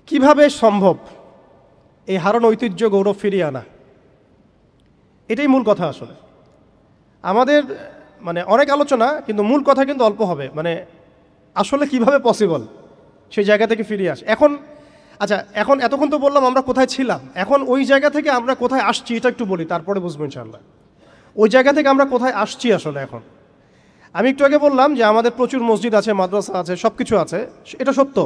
কিভাবে সম্ভব এই হারানো ঐতিহ্য গৌরব ফিরিয়ে আনা? এটাই মূল কথা আসলে। আমাদের মানে অনেক আলোচনা, কিন্তু মূল কথা কিন্তু অল্প হবে। মানে আসলে কিভাবে পসিবল সেই জায়গা থেকে ফিরিয়ে আসে। এখন এতক্ষণ তো বললাম আমরা কোথায় ছিলাম, এখন ওই জায়গা থেকে আমরা কোথায় আসছি এটা একটু বলি, তারপরে বুঝবো ইনশাআল্লাহ ওই জায়গা থেকে আমরা কোথায় আসছি আসলে। এখন আমি একটু আগে বললাম যে আমাদের প্রচুর মসজিদ আছে, মাদ্রাসা আছে, সব কিছু আছে, এটা সত্য।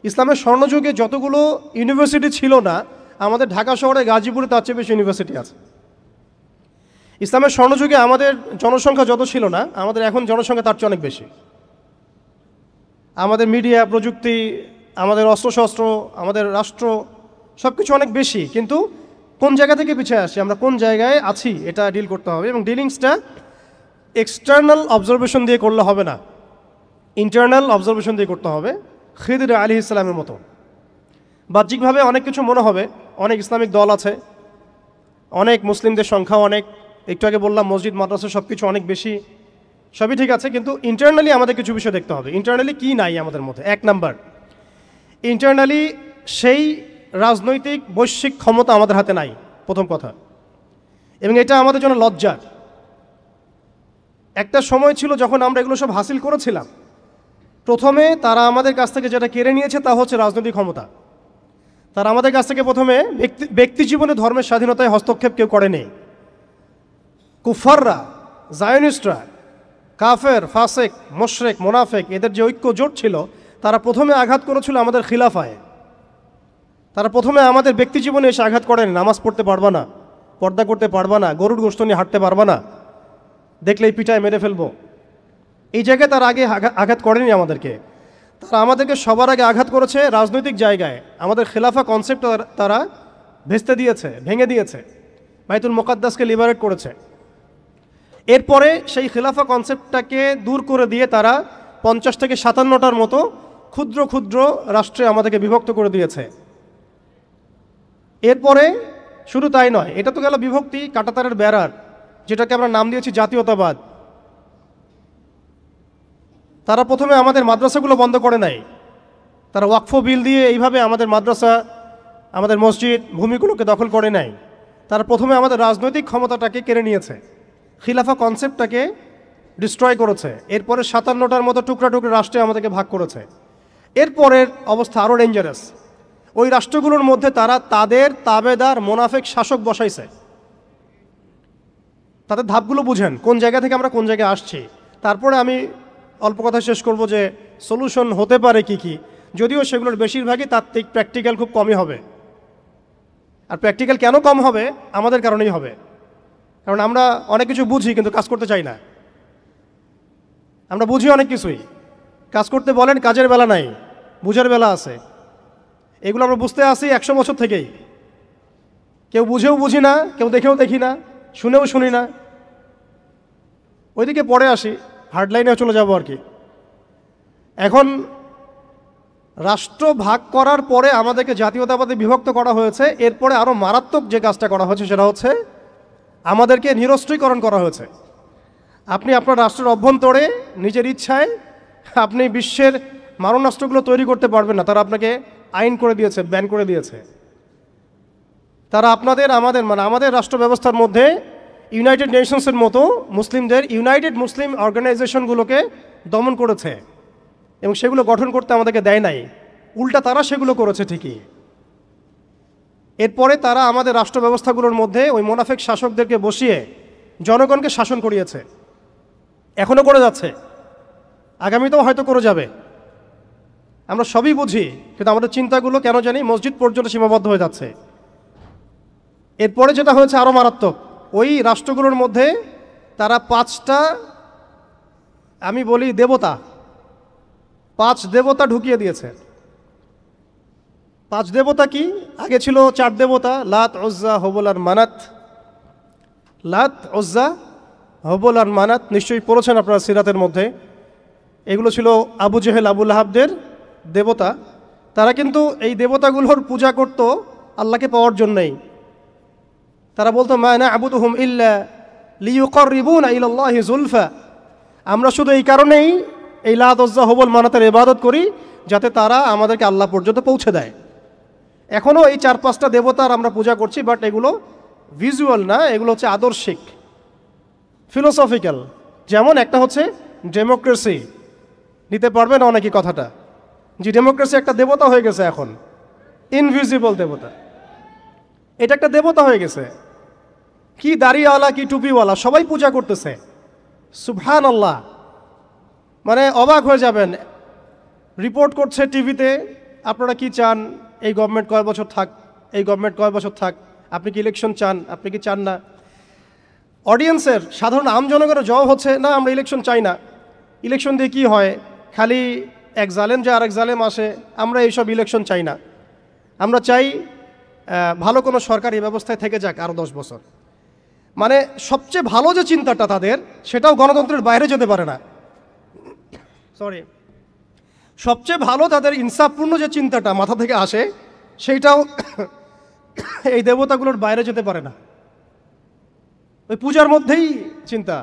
ইসলামের স্বর্ণযুগে যতগুলো ইউনিভার্সিটি ছিল না, আমাদের ঢাকা শহরে গাজীপুরে তার চেয়ে বেশি ইউনিভার্সিটি আছে। ইসলামের স্বর্ণযুগে আমাদের জনসংখ্যা যত ছিল না, আমাদের এখন জনসংখ্যা তার চেয়ে অনেক বেশি। আমাদের মিডিয়া, প্রযুক্তি, আমাদের অস্ত্রশস্ত্র, আমাদের রাষ্ট্র, সব কিছু অনেক বেশি। কিন্তু কোন জায়গা থেকে পিছিয়ে আসছি, আমরা কোন জায়গায় আছি, এটা ডিল করতে হবে। এবং ডিলিংসটা এক্সটার্নাল অবজারভেশন দিয়ে করলে হবে না, ইন্টারনাল অবজারভেশন দিয়ে করতে হবে। খিদির আলাইহিস সালামের মতো বাহ্যিকভাবে অনেক কিছু মনে হবে, অনেক ইসলামিক দল আছে, অনেক মুসলিমদের সংখ্যা অনেক, একটু আগে বললাম মসজিদ মাদ্রাসা সব কিছু অনেক বেশি, সবই ঠিক আছে। কিন্তু ইন্টারনালি আমাদের কিছু বিষয় দেখতে হবে। ইন্টারনালি কি নাই আমাদের মধ্যে? এক নাম্বার, ইন্টারনালি সেই রাজনৈতিক বৈশ্বিক ক্ষমতা আমাদের হাতে নাই, প্রথম কথা। এবং এটা আমাদের জন্য লজ্জার। একটা সময় ছিল যখন আমরা এগুলো সব হাসিল করেছিলাম, প্রথমে তারা আমাদের কাছ থেকে যেটা কেড়ে নিয়েছে তা হচ্ছে রাজনৈতিক ক্ষমতা। তারা আমাদের কাছ থেকে প্রথমে ব্যক্তি জীবনে ধর্মের স্বাধীনতায় হস্তক্ষেপ কেউ করেনি। কুফাররা, জায়নিস্টরা, কাফের, ফাসেক, মুশরিক, মুনাফিক, এদের যে ঐক্য জোট ছিল, তারা প্রথমে আঘাত করেছিল আমাদের খিলাফায়। তারা প্রথমে আমাদের ব্যক্তি জীবনে এসে আঘাত করেন, নামাজ পড়তে পারবা না, পর্দা করতে পারবা না, গরুর গোশত নিয়ে হাঁটতে পারবা না, দেখলেই পিটায় মেরে ফেলবো, এই জায়গায় তারা আগে আঘাত করেনি আমাদেরকে। তারা আমাদেরকে সবার আগে আঘাত করেছে রাজনৈতিক জায়গায়। আমাদের খেলাফা কনসেপ্ট তারা ভেস্তে দিয়েছে, ভেঙে দিয়েছে, বাইতুল মুকাদ্দাসকে লিবারেট করেছে। এরপরে সেই খেলাফা কনসেপ্টটাকে দূর করে দিয়ে তারা 50 থেকে 57টার মতো ক্ষুদ্র ক্ষুদ্র রাষ্ট্রে আমাদেরকে বিভক্ত করে দিয়েছে। এরপরে শুধু তাই নয়, এটা তো গেল বিভক্তি, কাঁটাতারের বেড়ার, যেটাকে আমরা নাম দিয়েছি জাতীয়তাবাদ। তারা প্রথমে আমাদের মাদ্রাসাগুলো বন্ধ করে নাই, তারা ওয়াকফ বিল দিয়ে এইভাবে আমাদের মাদ্রাসা, আমাদের মসজিদ, ভূমিগুলোকে দখল করে নাই। তারা প্রথমে আমাদের রাজনৈতিক ক্ষমতাটাকে কেড়ে নিয়েছে, খিলাফা কনসেপ্টটাকে ডিস্ট্রয় করেছে। এরপরে 57টার মতো টুকরা টুকরা রাষ্ট্রে আমাদেরকে ভাগ করেছে। এরপরের অবস্থা আরও ডেঞ্জারাস। ওই রাষ্ট্রগুলোর মধ্যে তারা তাদের তাবেদার মোনাফেক শাসক বসাইছে। তাদের ধাপগুলো বুঝেন, কোন জায়গা থেকে আমরা কোন জায়গায় আসছি। তারপরে আমি অল্প কথা শেষ করব যে সলিউশন হতে পারে কি কি, যদিও সেগুলোর বেশিরভাগই তাত্ত্বিক, প্র্যাকটিক্যাল খুব কমই হবে। আর প্র্যাকটিক্যাল কেন কম হবে? আমাদের কারণেই হবে। কারণ আমরা অনেক কিছু বুঝি কিন্তু কাজ করতে চাই না। আমরা বুঝি অনেক কিছুই, কাজ করতে বলেন কাজের বেলা নাই, বুঝার বেলা আছে। এগুলো আমরা বুঝতে আসি 100 বছর থেকেই। কেউ বুঝেও বুঝি না, কেউ দেখেও দেখি না, শুনেও শুনি না। ওইদিকে পরে আসি, হার্ডলাইনেও চলে যাব আর কি। এখন রাষ্ট্র ভাগ করার পরে আমাদেরকে জাতীয়তাবাদে বিভক্ত করা হয়েছে। এরপরে আরও মারাত্মক যে কাজটা করা হয়েছে সেটা হচ্ছে আমাদেরকে নিরস্ত্রীকরণ করা হয়েছে। আপনি আপনার রাষ্ট্রের অভ্যন্তরে নিজের ইচ্ছায় আপনি বিশ্বের মারণাস্ত্রগুলো তৈরি করতে পারবেন না। তারা আপনাকে আইন করে দিয়েছে, ব্যান করে দিয়েছে। তারা আমাদের রাষ্ট্র ব্যবস্থার মধ্যে ইউনাইটেড নেশনসের মতো মুসলিমদের ইউনাইটেড মুসলিম অর্গানাইজেশনগুলোকে দমন করেছে এবং সেগুলো গঠন করতে আমাদেরকে দেয় নাই, উল্টা তারা সেগুলো করেছে ঠিকই। এরপরে তারা আমাদের রাষ্ট্র ব্যবস্থাগুলোর মধ্যে ওই মোনাফেক শাসকদেরকে বসিয়ে জনগণকে শাসন করিয়েছে। এখনও করে যাচ্ছে, আগামীতেও হয়তো করে যাবে। আমরা সবই বুঝি, কিন্তু আমাদের চিন্তাগুলো কেন জানি মসজিদ পর্যন্ত সীমাবদ্ধ হয়ে যাচ্ছে। এরপরে যেটা হয়েছে আরও মারাত্মক, ওই রাষ্ট্রগুলোর মধ্যে তারা 5টা, আমি বলি দেবতা, 5 দেবতা ঢুকিয়ে দিয়েছে। 5 দেবতা কি? আগে ছিল 4 দেবতা, লাত, উজ্জা, হবল আর মানাত। লাত, উজ্জা, হবল আর মানাত নিশ্চয়ই পড়েছেন আপনারা সিরাতের মধ্যে। এগুলো ছিল আবু জেহেল, আবু লাহাবদের দেবতা। তারা কিন্তু এই দেবতাগুলোর পূজা করত আল্লাহকে পাওয়ার জন্যই। তারা বলতো মা না'বুদুহুম ইল্লা লিয়ুকাররিবুনা ইলাল্লাহি যুলফা, আমরা শুধু এই কারণেই এই লাত, উজ্জা, হবল, মানাতের ইবাদত করি যাতে তারা আমাদেরকে আল্লাহ পর্যন্ত পৌঁছে দেয়। এখনও এই 4-5টা দেবতার আমরা পূজা করছি, বাট এগুলো ভিজুয়াল না, এগুলো হচ্ছে আদর্শিক, ফিলোসফিক্যাল। যেমন একটা হচ্ছে ডেমোক্রেসি, নিতে পারবে না অনেকে কথাটা, যে ডেমোক্রেসি একটা দেবতা হয়ে গেছে এখন, ইনভিজিবল দেবতা, এটা একটা দেবতা হয়ে গেছে। কি দাড়িওয়ালা কি টুপিওয়ালা সবাই পূজা করতেছে, সুবহানাল্লাহ। মানে অবাক হয়ে যাবেন, রিপোর্ট করছে টিভিতে, আপনারা কি চান, এই গভর্নমেন্ট কয় বছর থাক, এই গভর্নমেন্ট কয় বছর থাক, আপনি কি ইলেকশন চান, আপনি কি চান না। অডিয়েন্সের সাধারণ আমজনগণের জবাব হচ্ছে, না আমরা ইলেকশন চাই না, ইলেকশন দিয়ে কি হয়, খালি এক জালেম যে আরেক জালেম আসে, আমরা এইসব ইলেকশন চাই না, আমরা চাই ভালো কোনো সরকারি ব্যবস্থায় থেকে যাক আরও 10 বছর। মানে সবচেয়ে ভালো যে চিন্তাটা তাদের, সেটাও গণতন্ত্রের বাইরে যেতে পারে না। সরি, সবচেয়ে ভালো তাদের ইনসাফপূর্ণ যে চিন্তাটা মাথা থেকে আসে, সেইটাও এই দেবতাগুলোর বাইরে যেতে পারে না, ওই পূজার মধ্যেই চিন্তা।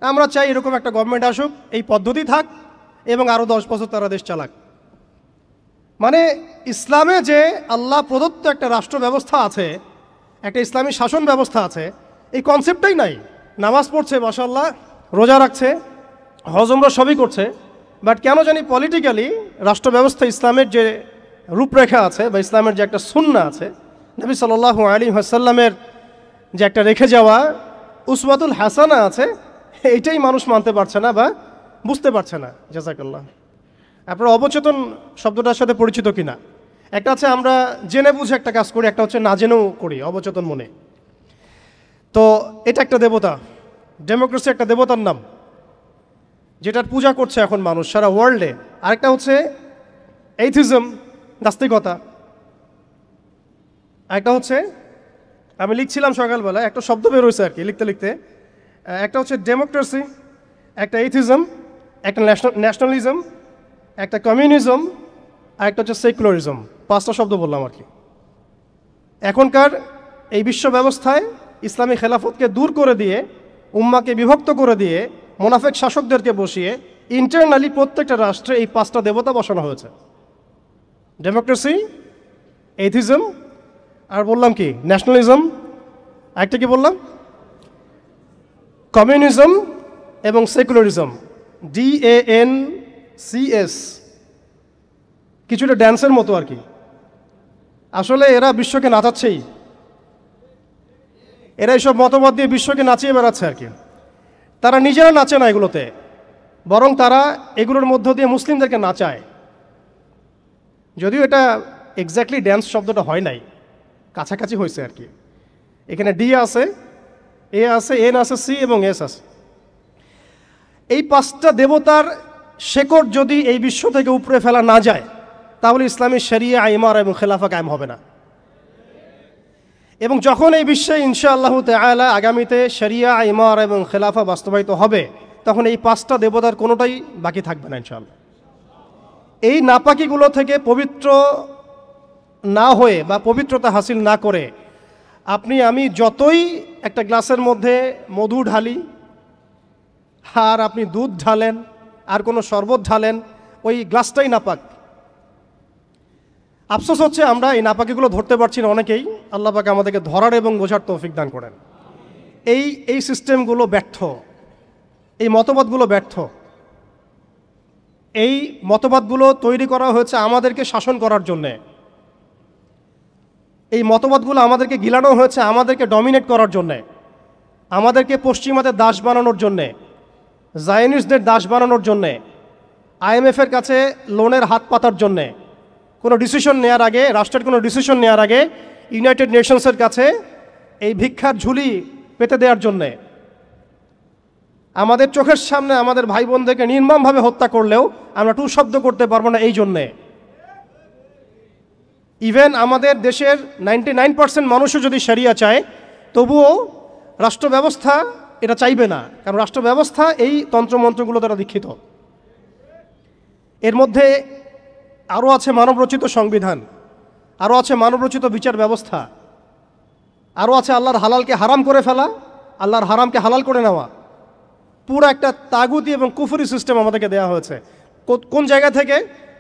আমরা চাই এরকম একটা গভর্নমেন্ট আসুক, এই পদ্ধতি থাক, এবং আরও 10 বছর তারা দেশ চালাক। মানে ইসলামে যে আল্লাহ প্রদত্ত একটা রাষ্ট্র ব্যবস্থা আছে, একটা ইসলামী শাসন ব্যবস্থা আছে, এই কনসেপ্টটাই নাই। নামাজ পড়ছে মাশাআল্লাহ, রোজা রাখছে, হজ উমরা সবই করছে, বাট কেন জানি পলিটিক্যালি রাষ্ট্র ব্যবস্থা, ইসলামের যে রূপরেখা আছে বা ইসলামের যে একটা সুন্নাহ আছে, নবী সাল্লাল্লাহু আলাইহি ওয়াসাল্লামের যে একটা রেখে যাওয়া উসওয়াতুল হাসানা আছে, এইটাই মানুষ মানতে পারছে না বা বুঝতে পারছে না। জাযাকাল্লাহ। আপনারা অবচেতন শব্দটার সাথে পরিচিত কিনা? একটা হচ্ছে আমরা জেনে বুঝে একটা কাজ করি, একটা হচ্ছে না জেনেও করি অবচেতন মনে। তো এটা একটা দেবতা, ডেমোক্রেসি একটা দেবতার নাম, যেটার পূজা করছে এখন মানুষ সারা ওয়ার্ল্ডে। আরেকটা হচ্ছে এইথিজম, নাস্তিকতা। আরেকটা হচ্ছে, আমি লিখছিলাম সকালবেলা, একটা শব্দ বের হয়েছে আর কি লিখতে লিখতে, একটা হচ্ছে ডেমোক্রেসি, একটা এইথিজম, একটা ন্যাশনালিজম, একটা কমিউনিজম, আর একটা হচ্ছে সেকুলারিজম। 5টা শব্দ বললাম আর কি। এখনকার এই বিশ্ব ব্যবস্থায় ইসলামী খেলাফতকে দূর করে দিয়ে, উম্মাকে বিভক্ত করে দিয়ে, মুনাফিক শাসকদেরকে বসিয়ে ইন্টারনালি প্রত্যেকটা রাষ্ট্রে এই 5টা দেবতা বসানো হয়েছে। ডেমোক্রেসি, এইথিজম, আর বললাম কি ন্যাশনালিজম, একটা কি বললাম, কমিউনিজম এবং সেকুলারিজম, DANCS, কিছুটা ড্যান্সের মতো আর কি। আসলে এরা বিশ্বকে নাচাচ্ছেই, এরা এইসব মতবাদ দিয়ে বিশ্বকে নাচিয়ে বেড়াচ্ছে আর কি। তারা নিজেরা নাচে না এগুলোতে, বরং তারা এগুলোর মধ্য দিয়ে মুসলিমদেরকে নাচায়। যদিও এটা এক্স্যাক্টলি ড্যান্স শব্দটা হয় নাই, কাছাকাছি হয়েছে আর কি। এখানে D আছে, A আছে, N আছে, C এবং S আছে। এই 5টা দেবতার শেকড় যদি এই বিশ্ব থেকে উপড়ে ফেলা না যায়, তাহলে ইসলামী শরিয়া, ইমারা এবং খেলাফা কায়েম হবে না। এবং যখন এই বিশ্বে ইনশাআল্লাহ তাআলা আগামীতে শরিয়া, ইমারা এবং খেলাফা বাস্তবায়িত হবে, তখন এই 5টা দেবতার কোনোটাই বাকি থাকবে না ইনশাআল্লাহ। এই নাপাকিগুলো থেকে পবিত্র না হয়ে বা পবিত্রতা হাসিল না করে, আপনি আমি যতই একটা গ্লাসের মধ্যে মধু ঢালি, আর আপনি দুধ ঢালেন, আর কোনো শরবত ঢালেন, ওই গ্লাসটাই নাপাক। আফসোস হচ্ছে আমরা এই নাপাকিগুলো ধরতে পারছি না অনেকেই। আল্লাহ পাক আমাদেরকে ধরার এবং বোঝার তৌফিক দান করেন। এই সিস্টেমগুলো ব্যর্থ, এই মতবাদগুলো ব্যর্থ। এই মতবাদগুলো তৈরি করা হয়েছে আমাদেরকে শাসন করার জন্যে। এই মতবাদগুলো আমাদেরকে গিলানো হয়েছে আমাদেরকে ডমিনেট করার জন্যে, আমাদেরকে পশ্চিমাদের দাস বানানোর জন্যে, জায়নিস্টদের দাস বানানোর জন্যে, IMF-এর কাছে লোনের হাত পাতার জন্যে, কোনো ডিসিশন নেওয়ার আগে, রাষ্ট্রের কোনো ডিসিশন নেওয়ার আগে ইউনাইটেড নেশনসের কাছে এই ভিক্ষার ঝুলি পেতে দেওয়ার জন্যে, আমাদের চোখের সামনে আমাদের ভাই বোনদেরকে নির্মমভাবে হত্যা করলেও আমরা টু শব্দ করতে পারবো না এই জন্যে। ইভেন আমাদের দেশের 99% মানুষও যদি শরিয়া চায়, তবুও রাষ্ট্র ব্যবস্থা এটা চাইবে না, কারণ রাষ্ট্র ব্যবস্থা এই তন্ত্রমন্ত্রগুলো দ্বারা দীক্ষিত। এর মধ্যে আরও আছে মানবরচিত সংবিধান, আরও আছে মানবরচিত বিচার ব্যবস্থা, আরও আছে আল্লাহর হালালকে হারাম করে ফেলা, আল্লাহর হারামকে হালাল করে নেওয়া। পুরো একটা তাগুতি এবং কুফরি সিস্টেম আমাদেরকে দেওয়া হয়েছে। কোন জায়গা থেকে?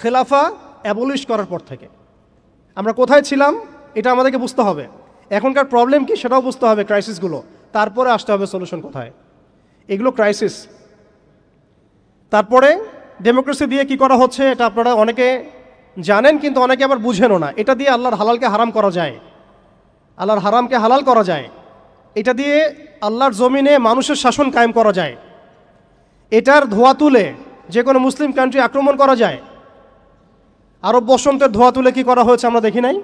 খেলাফা অ্যাবলিশ করার পর থেকে। আমরা কোথায় ছিলাম এটা আমাদেরকে বুঝতে হবে, এখনকার প্রবলেম কি সেটাও বুঝতে হবে, ক্রাইসিসগুলো, তারপরে আসতে হবে সলিউশন কোথায়। এগুলো ক্রাইসিস। তারপরে ডেমোক্রেসি দিয়ে কি করা হচ্ছে এটা আপনারা অনেকে জানেন, কিন্তু অনেকে আবার বুঝেনও না। এটা দিয়ে আল্লাহর হালালকে হারাম করা যায়, আল্লাহর হারামকে হালাল করা যায়। এটা দিয়ে আল্লাহর জমিনে মানুষের শাসন কায়েম করা যায়। এটার ধোয়া তুলে যে কোনো মুসলিম কান্ট্রি আক্রমণ করা যায়। আরব বসন্তের ধোয়া তুলে কি করা হয়েছে আমরা দেখি নাই?